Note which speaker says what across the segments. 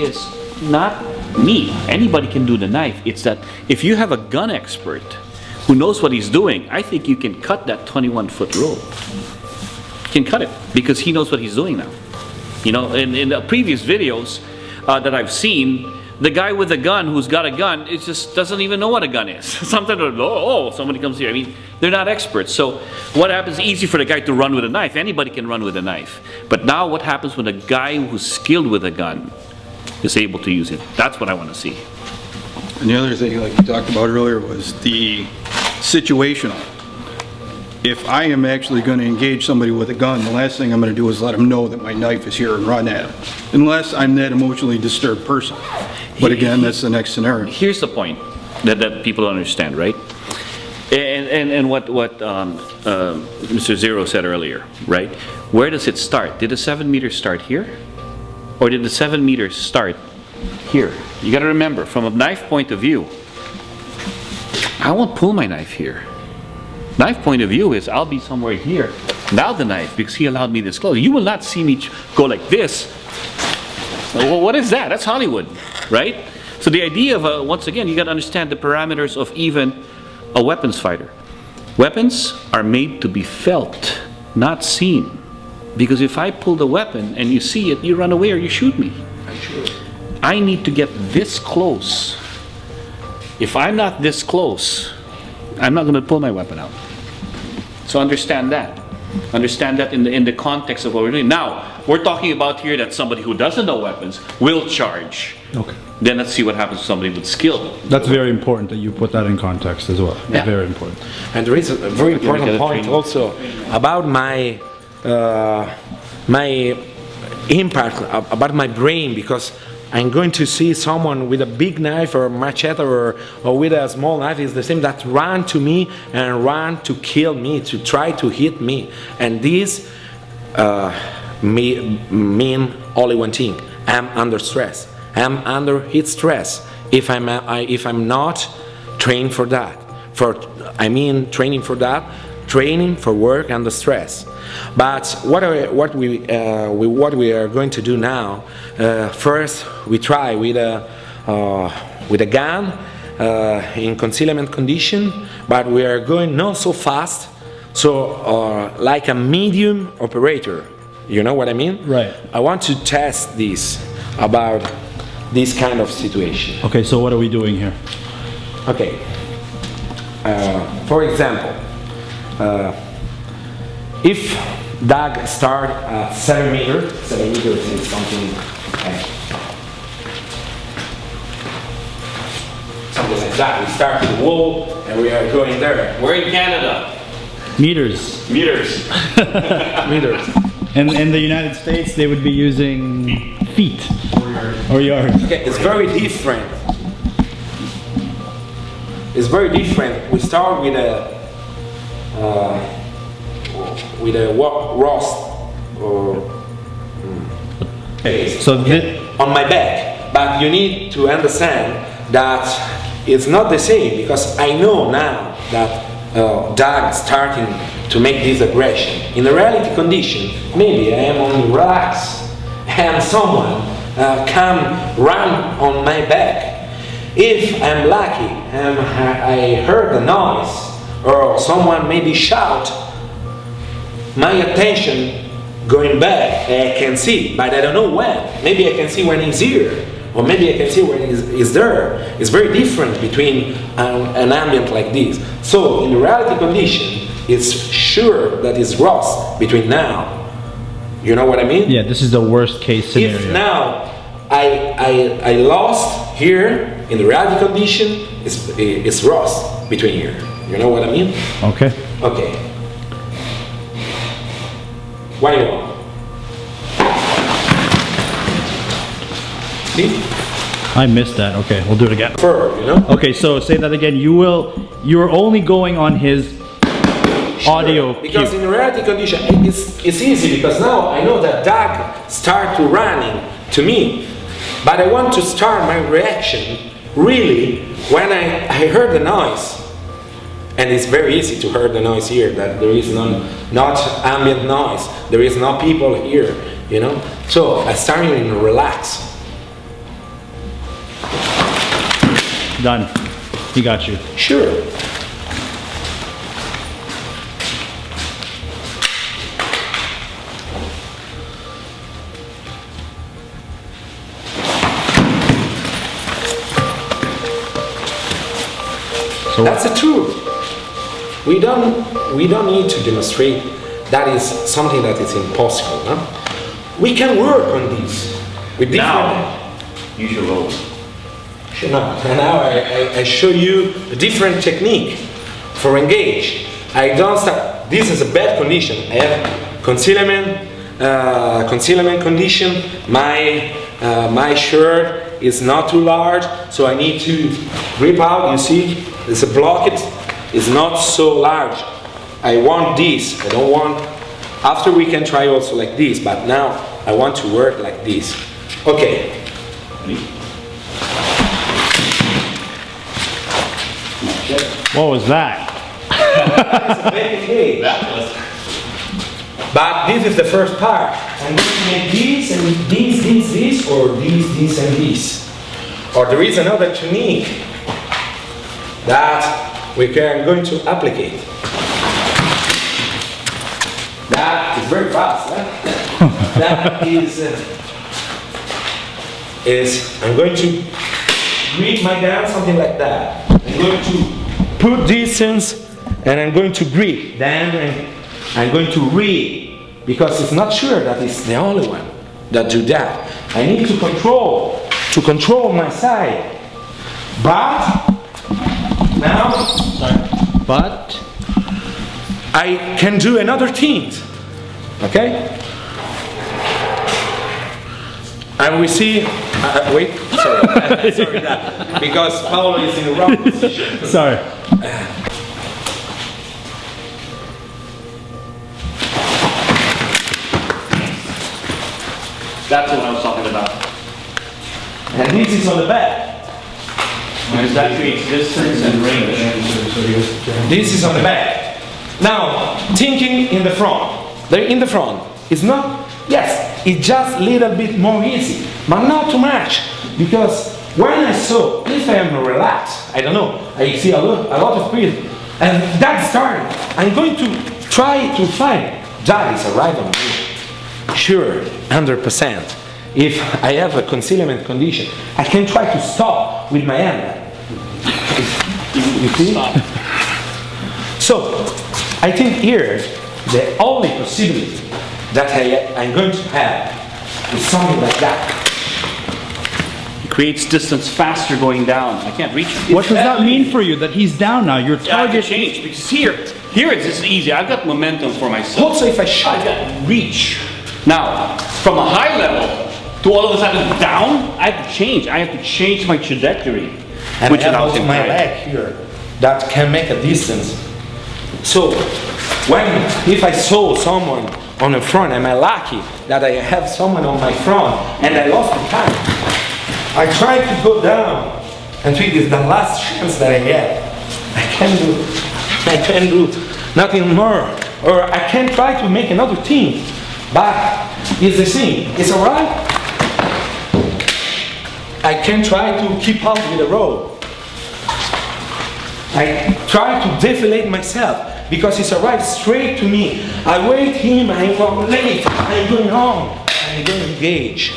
Speaker 1: is not me. Anybody can do the knife. It's that if you have a gun expert who knows what he's doing, I think you can cut that 21-foot rope. You can cut it because he knows what he's doing now. You know, in the previous videos that I've seen, the guy with a gun who's got a gun, it just doesn't even know what a gun is. Sometimes, oh, somebody comes here. I mean, they're not experts. So what happens, easy for the guy to run with a knife. Anybody can run with a knife. But now what happens when a guy who's skilled with a gun is able to use it? That's what I want to see.
Speaker 2: And the other thing, like you talked about earlier, was the situational. If I am actually going to engage somebody with a gun, the last thing I'm going to do is let them know that my knife is here and run at them. Unless I'm that emotionally disturbed person. But again, that's the next scenario.
Speaker 1: Here's the point that people don't understand, right? And what Mr. Zero said earlier, right? Where does it start? Did the 7 meters start here? Or did the 7 meters start here? You got to remember, from a knife point of view, I won't pull my knife here. Knife point of view is I'll be somewhere here. Now the knife, because he allowed me this close. You will not see me go like this. Well, what is that? That's Hollywood, right? So the idea of, once again, you got to understand the parameters of even a weapons fighter. Weapons are made to be felt, not seen. Because if I pull the weapon and you see it, you run away or you shoot me. I need to get this close. If I'm not this close, I'm not going to pull my weapon out. So understand that. Understand that in the context of what we're doing. Now, we're talking about here that somebody who doesn't know weapons will charge.
Speaker 3: Okay.
Speaker 1: Then let's see what happens to somebody with skill.
Speaker 3: That's very important that you put that in context as well.
Speaker 1: Yeah.
Speaker 3: Very important.
Speaker 4: And there is a very important point also about my my impact, about my brain, because I'm going to see someone with a big knife or machete or with a small knife is the same that run to me and run to kill me, to try to hit me. And this mean only one thing: I'm under stress. I'm under heat stress. If I'm not trained for that, training for that, training for work under stress. But what we are going to do now? First, we try with a gun in concealment condition, but we are going not so fast. So like a medium operator. You know what I mean?
Speaker 3: Right.
Speaker 4: I want to test this about this kind of situation.
Speaker 3: Okay, so what are we doing here?
Speaker 4: Okay. For example, if Doug start at 7 meters, 7 meters is something like that. We start with the wall and we are going there.
Speaker 1: We're in Canada.
Speaker 3: Meters.
Speaker 1: Meters.
Speaker 4: Meters.
Speaker 3: And in the United States, they would be using feet or yards.
Speaker 4: Okay, it's very different. It's very different. We start with a rust or
Speaker 3: So
Speaker 4: on my back. But you need to understand that it's not the same, because I know now that Doug starting to make this aggression. In a reality condition, maybe I am only relaxed and someone come run on my back. If I'm lucky and I heard the noise or someone maybe shout, my attention going back, I can see, but I don't know when. Maybe I can see when he's here, or maybe I can see when he's there. It's very different between an ambient like this. So in the reality condition, it's sure that it's rust between now. You know what I mean?
Speaker 3: yeah, this is the worst case scenario.
Speaker 4: If now I lost here in the reality condition, it's rust between here. You know what I mean?
Speaker 3: Okay.
Speaker 4: Okay. What do you want? See?
Speaker 3: I missed that. Okay, we'll do it again.
Speaker 4: Fur, you know?
Speaker 3: Okay, so say that again. You're only going on his audio
Speaker 4: Because
Speaker 3: cue.
Speaker 4: in the reality condition, it's easy, because now I know that Doug start to running to me, but I want to start my reaction really when I heard the noise. And it's very easy to hear the noise here, that there is not ambient noise, there is no people here, you know. So I started in relax.
Speaker 3: Done. He got you.
Speaker 4: Sure.
Speaker 3: So
Speaker 4: That's the truth. We don't need to demonstrate that is something that is impossible. No? We can work on this with different.
Speaker 1: Now, use your roll.
Speaker 4: Now I show you a different technique for engage. I don't start. This is a bad condition. I have concealment condition. My shirt is not too large, so I need to grip out. You see, it's a blockage. It's not so large. I want this. I don't want. After we can try also like this, but now I want to work like this. Okay.
Speaker 3: what was that?
Speaker 4: It's a big engage. But this is the first part. I'm going to make this and this, or this and this. Or there is another technique that we are going to apply. That is very fast. That is I'm going to grip my gun, something like that. I'm going to put distance and I'm going to grip. Then I'm going to read, because it's not sure that it's the only one that do that. I need to control my side. But now,
Speaker 3: But
Speaker 4: I can do another thing. Okay? And we see. Wait, sorry, sorry that, because Paolo is in the wrong position.
Speaker 3: sorry.
Speaker 1: That's what I was talking about.
Speaker 4: And this is on the back.
Speaker 1: Because that creates distance and range.
Speaker 4: This is on the back. Now, thinking in the front. They're in the front. It's not, yes, it's just a little bit more easy, but not too much. Because when I saw, if I am relaxed, I don't know, I see a lot of speed, and that's starting. I'm going to try to find that is arriving on me. Sure, 100%. If I have a concealment condition, I can try to stop with my hand. You see? So, I think here, the only possibility that I'm going to have is something like that.
Speaker 1: It creates distance faster going down. I can't reach him.
Speaker 3: What does that mean for you? That he's down now? Your
Speaker 1: Yeah, I can
Speaker 3: target.
Speaker 1: change, because here it's just easy. I've got momentum for myself.
Speaker 4: Also, if I
Speaker 1: I've
Speaker 4: shot,
Speaker 1: got reach. Now, from a high level to all of a sudden down, I have to change. I have to change my trajectory.
Speaker 4: and
Speaker 1: which
Speaker 4: I have
Speaker 1: allows
Speaker 4: also
Speaker 1: him
Speaker 4: my
Speaker 1: to-
Speaker 4: leg here that can make a distance. So, if I saw someone on the front, am I lucky that I have someone on my front and I lost the time? I try to go down and think it's the last chance that I have. I can do nothing more, or I can try to make another team, but it's the same. It's alright. I can try to keep up with the road. I try to deflate myself because it's alright straight to me. I wait him, I'm going late, I'm going home, I'm going to engage.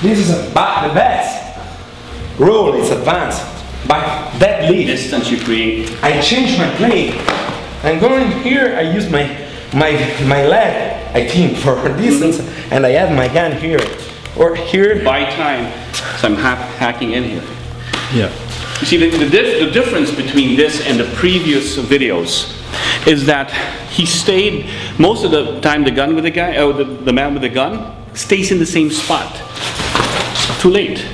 Speaker 4: This is the best. Roll is advanced, but that lead.
Speaker 1: Distance you create.
Speaker 4: I change my play. I'm going here, I use my leg, I think, for distance, and I have my gun here. Or here.
Speaker 1: By time, so I'm hacking in here.
Speaker 3: Yeah.
Speaker 1: You see, the difference between this and the previous videos is that he stayed, most of the time the gun with the guy, or the man with the gun, stays in the same spot. Too late.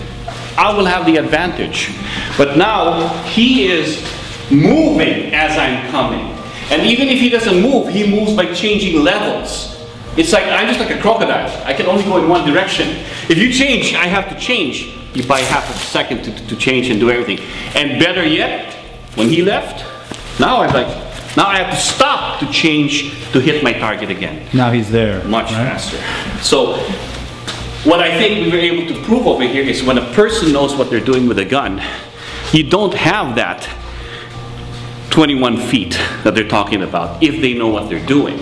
Speaker 1: I will have the advantage. But now, he is moving as I'm coming. And even if he doesn't move, he moves by changing levels. It's like, I'm just like a crocodile. I can only go in one direction. If you change, I have to change. You buy half a second to change and do everything. And better yet, when he left, now I have to stop to change to hit my target again.
Speaker 3: Now he's there.
Speaker 1: Much
Speaker 3: right?
Speaker 1: faster. So, what I think we were able to prove over here is when a person knows what they're doing with a gun, you don't have that 21 feet that they're talking about if they know what they're doing.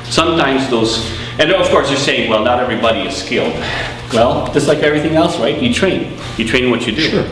Speaker 1: Sometimes those, and of course you're saying, well, not everybody is skilled. Well, just like everything else, right? You train what you do.
Speaker 3: Sure.